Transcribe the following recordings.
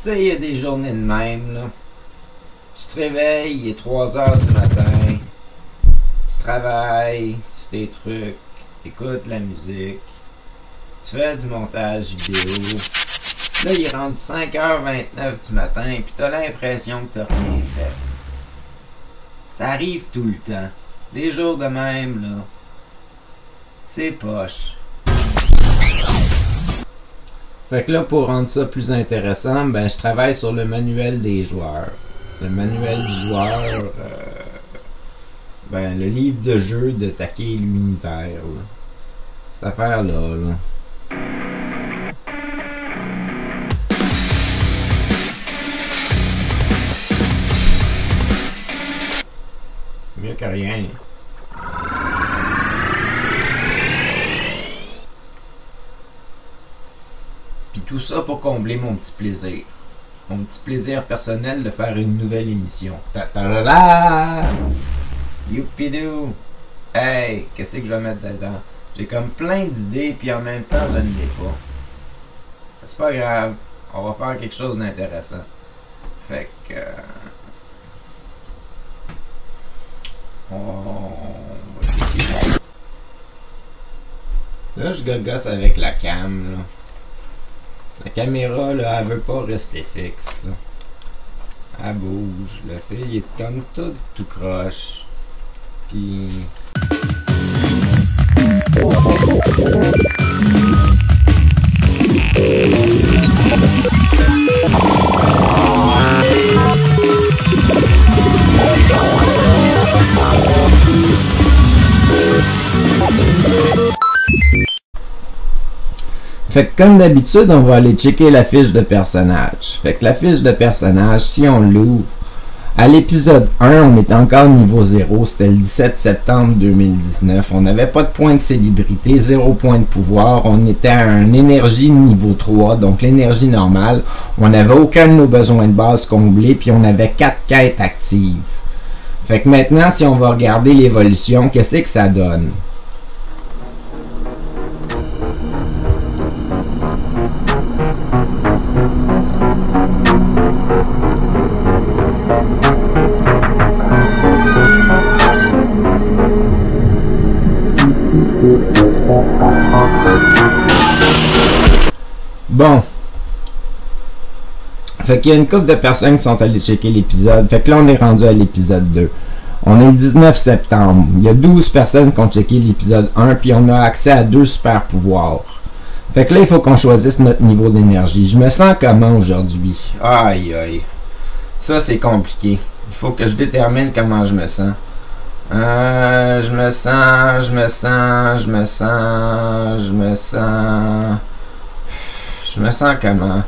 Tu sais, il y a des journées de même, là. Tu te réveilles, il est 3 heures du matin. Tu travailles sur tes trucs. Tu écoutes la musique. Tu fais du montage vidéo. Là, il est rendu 5h29 du matin, puis t'as l'impression que t'as rien fait. Ça arrive tout le temps. Des jours de même, là. C'est poche. Fait que là, pour rendre ça plus intéressant, ben je travaille sur le manuel des joueurs. Le manuel du joueur, ben le livre de jeu de Taquet l'univers. Là. Cette affaire-là, là. C'est mieux que rien. Puis tout ça pour combler mon petit plaisir. Mon petit plaisir personnel de faire une nouvelle émission. Ta-ta-da-da! Youpidou! Hey, qu'est-ce que je vais mettre dedans? J'ai comme plein d'idées, puis en même temps, je ne l'ai pas. C'est pas grave. On va faire quelque chose d'intéressant. Fait que... Là, je gogosse avec la cam, là. La caméra, là, elle veut pas rester fixe, là. Elle bouge. Le fil, il est comme tout croche. Puis... Fait que comme d'habitude, on va aller checker la fiche de personnage. Fait que la fiche de personnage, si on l'ouvre, à l'épisode 1, on était encore niveau 0, c'était le 17 septembre 2019. On n'avait pas de point de célébrité, 0 point de pouvoir. On était à un énergie niveau 3, donc l'énergie normale. On n'avait aucun de nos besoins de base comblés, puis on avait 4 quêtes actives. Fait que maintenant, si on va regarder l'évolution, qu'est-ce que ça donne? Bon. Fait qu'il y a une couple de personnes qui sont allées checker l'épisode. Fait que là, on est rendu à l'épisode 2. On est le 19 septembre. Il y a 12 personnes qui ont checké l'épisode 1, puis on a accès à 2 super pouvoirs. Fait que là, il faut qu'on choisisse notre niveau d'énergie. Je me sens comment aujourd'hui? Aïe, aïe. Ça, c'est compliqué. Il faut que je détermine comment je me sens. Je me sens comment?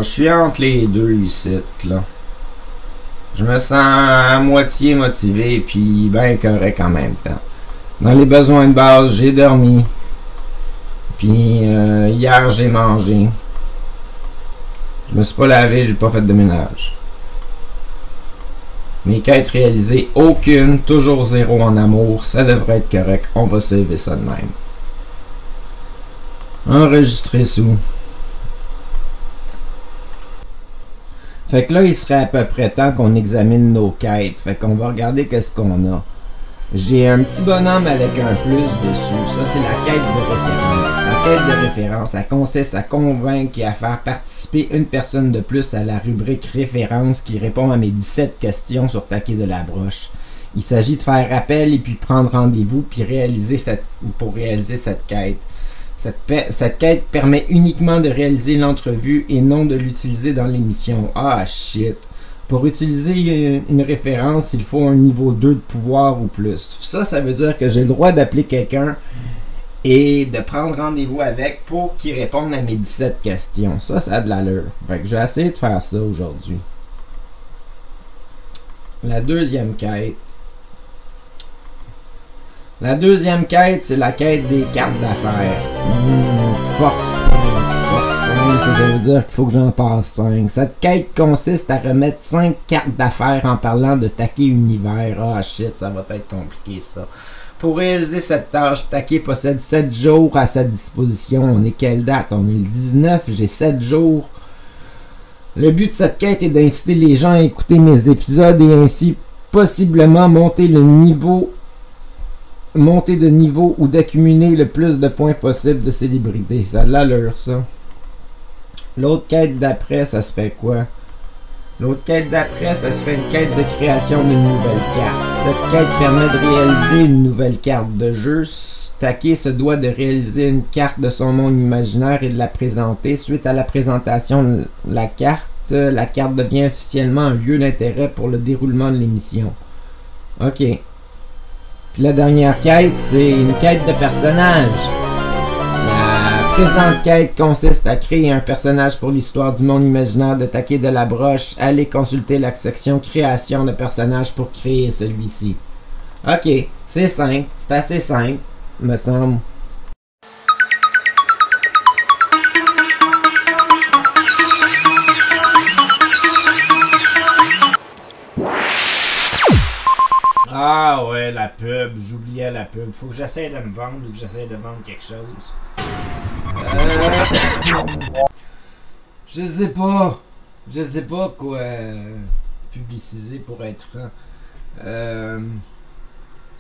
Je suis entre les deux ici, là. Je me sens à moitié motivé, puis ben correct en même temps. Dans les besoins de base, j'ai dormi. Puis hier, j'ai mangé. Je me suis pas lavé, j'ai pas fait de ménage. Mes quêtes réalisées, aucune, toujours 0 en amour, ça devrait être correct, on va sauver ça de même. Enregistrer sous. Fait que là, il serait à peu près temps qu'on examine nos quêtes. Fait qu'on va regarder qu'est-ce qu'on a. J'ai un petit bonhomme avec un plus dessus. Ça, c'est la quête de référence. La quête de référence, ça consiste à convaincre et à faire participer une personne de plus à la rubrique référence qui répond à mes 17 questions sur Taquet de la Broche. Il s'agit de faire appel et puis prendre rendez-vous puis réaliser cette quête. Cette quête permet uniquement de réaliser l'entrevue et non de l'utiliser dans l'émission. Ah shit! Pour utiliser une référence, il faut un niveau 2 de pouvoir ou plus. Ça veut dire que j'ai le droit d'appeler quelqu'un et de prendre rendez-vous avec pour qu'il réponde à mes 17 questions. Ça a de l'allure. Fait que je vais essayer de faire ça aujourd'hui. La deuxième quête. La deuxième quête, c'est la quête des cartes d'affaires. Force 5, ça veut dire qu'il faut que j'en passe 5. Cette quête consiste à remettre 5 cartes d'affaires en parlant de Taquet Univers. Ah shit, ça va être compliqué ça. Pour réaliser cette tâche, Take possède 7 jours à sa disposition. On est quelle date? On est le 19, j'ai 7 jours. Le but de cette quête est d'inciter les gens à écouter mes épisodes et ainsi possiblement monter de niveau ou d'accumuler le plus de points possible de célébrité. Ça a l'allure, ça. L'autre quête d'après, ça serait quoi? L'autre quête d'après, ça serait une quête de création d'une nouvelle carte. Cette quête permet de réaliser une nouvelle carte de jeu. Take se doit de réaliser une carte de son monde imaginaire et de la présenter. Suite à la présentation de la carte devient officiellement un lieu d'intérêt pour le déroulement de l'émission. Ok. Puis la dernière quête, c'est une quête de personnage. La présente quête consiste à créer un personnage pour l'histoire du monde imaginaire de Take de la Broche. Allez consulter la section création de personnages pour créer celui-ci. Ok, c'est simple, c'est assez simple, me semble. Ah ouais, la pub, j'oubliais la pub. Faut que j'essaie de me vendre ou que j'essaie de vendre quelque chose. Je sais pas quoi publiciser pour être franc. Je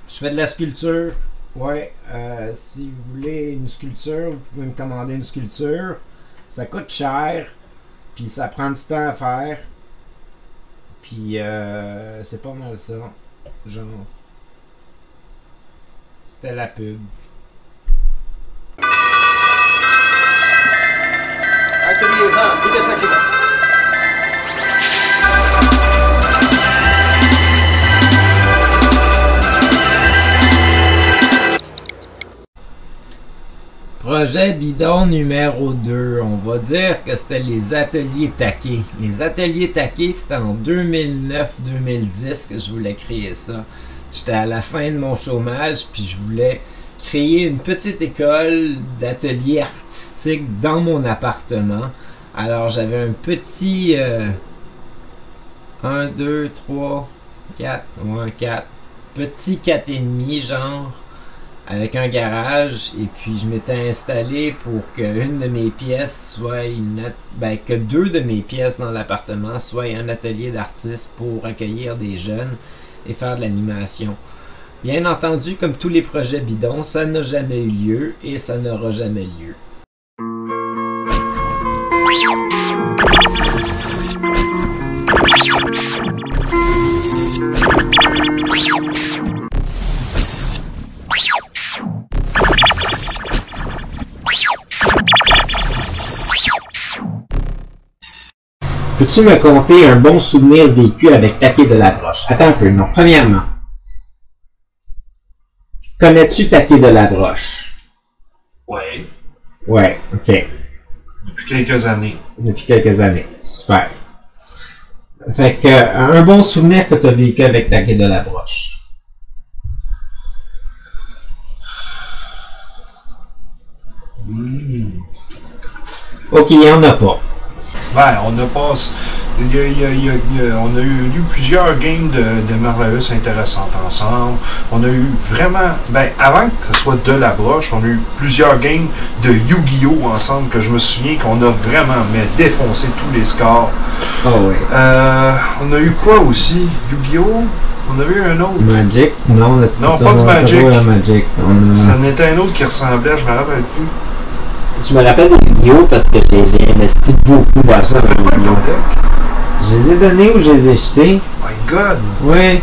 fais de la sculpture. Ouais, si vous voulez une sculpture, vous pouvez me commander une sculpture. Ça coûte cher, puis ça prend du temps à faire. Puis c'est pas mal ça. Genre, c'était la pub. Atelier 20, vitesse maximum. Projet bidon numéro 2. On va dire que c'était les ateliers Take. Les ateliers Take, c'était en 2009-2010 que je voulais créer ça. J'étais à la fin de mon chômage, puis je voulais créer une petite école d'atelier artistique dans mon appartement. Alors j'avais un petit 1, 2, 3, 4, ouais, 4. Petit 4,5 genre. Avec un garage, et puis je m'étais installé pour que une de mes pièces soit que 2 de mes pièces dans l'appartement soient un atelier d'artiste pour accueillir des jeunes et faire de l'animation. Bien entendu, comme tous les projets bidons, ça n'a jamais eu lieu et ça n'aura jamais lieu. Peux-tu me conter un bon souvenir vécu avec Take de la Broche? Attends un peu, non. Premièrement, connais-tu Take de la Broche? Ouais. Ouais, ok. Depuis quelques années. Depuis quelques années. Super. Fait que, un bon souvenir que tu as vécu avec Take de la Broche. Ok, il n'y en a pas. Ben, on a passé. On a eu plusieurs games de Marvelous intéressantes ensemble. On a eu vraiment. Ben, avant que ce soit de la broche, on a eu plusieurs games de Yu-Gi-Oh! Ensemble que je me souviens qu'on a vraiment défoncé tous les scores. Oh oui. On a eu quoi aussi? Yu-Gi-Oh! On a eu un autre. Magic? Non, non, pas du Magic. Magic. C'en était un autre qui ressemblait, je me rappelle plus. Je me rappelle des vidéos parce que j'ai investi beaucoup d'argent dans les vidéos. Je les ai donnés ou je les ai jetés? My God! Oui.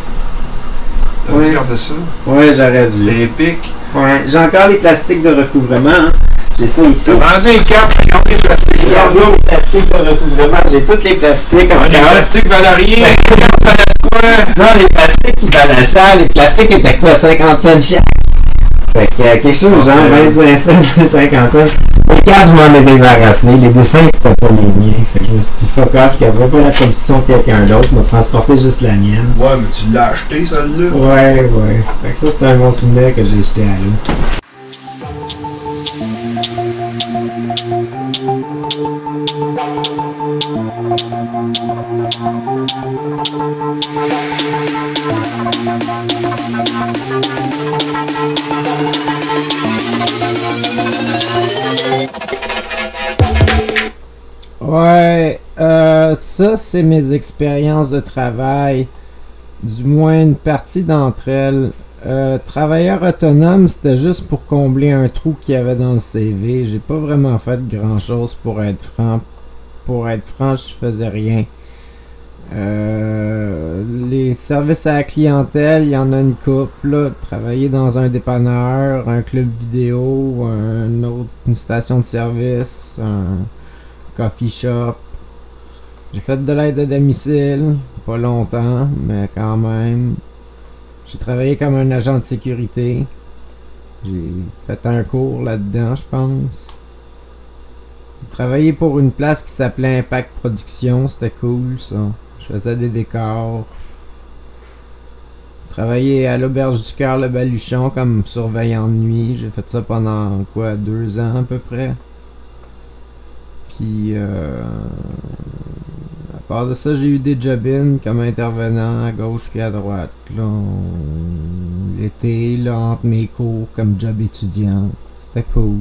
T'as dû regarder ça? Oui, j'aurais dû. C'était épique. Ouais, j'ai encore les plastiques de recouvrement. Hein. J'ai ça ici. T'as vendu une carte, regarde les plastiques. Regarde les plastiques de recouvrement. J'ai tous les plastiques. Les plastiques valent rien. Non, les plastiques qui valent cher. Les plastiques étaient quoi? 50 cents chaque. Fait que quelque chose genre 25 cents, 50 cents. Les cartes, je m'en ai débarrassé. Les dessins, c'était pas les miens. Fait que je me suis dit, fuck off, qu'il n'y avait pas la production de quelqu'un d'autre. Je m'a transporté juste la mienne. Ouais, mais tu l'as acheté, celle-là? Ouais. Fait que ça, c'était un bon souvenir que j'ai jeté à l'eau. Ouais, ça c'est mes expériences de travail, du moins une partie d'entre elles. Travailleur autonome, c'était juste pour combler un trou qu'il y avait dans le CV. J'ai pas vraiment fait grand chose pour être franc. Pour être franc, je faisais rien. Les services à la clientèle, il y en a une couple, là. Travailler dans un dépanneur, un club vidéo, une station de service, un coffee shop. J'ai fait de l'aide à domicile, pas longtemps, mais quand même. J'ai travaillé comme un agent de sécurité. J'ai fait un cours là-dedans, je pense. J'ai travaillé pour une place qui s'appelait Impact Production, c'était cool ça. Je faisais des décors. J'ai travaillé à l'auberge du cœur Le Baluchon comme surveillant de nuit. J'ai fait ça pendant 2 ans à peu près. Puis à part de ça, j'ai eu des job-ins comme intervenant à gauche puis à droite. Là, l'été, là, entre mes cours comme job étudiant. C'était cool.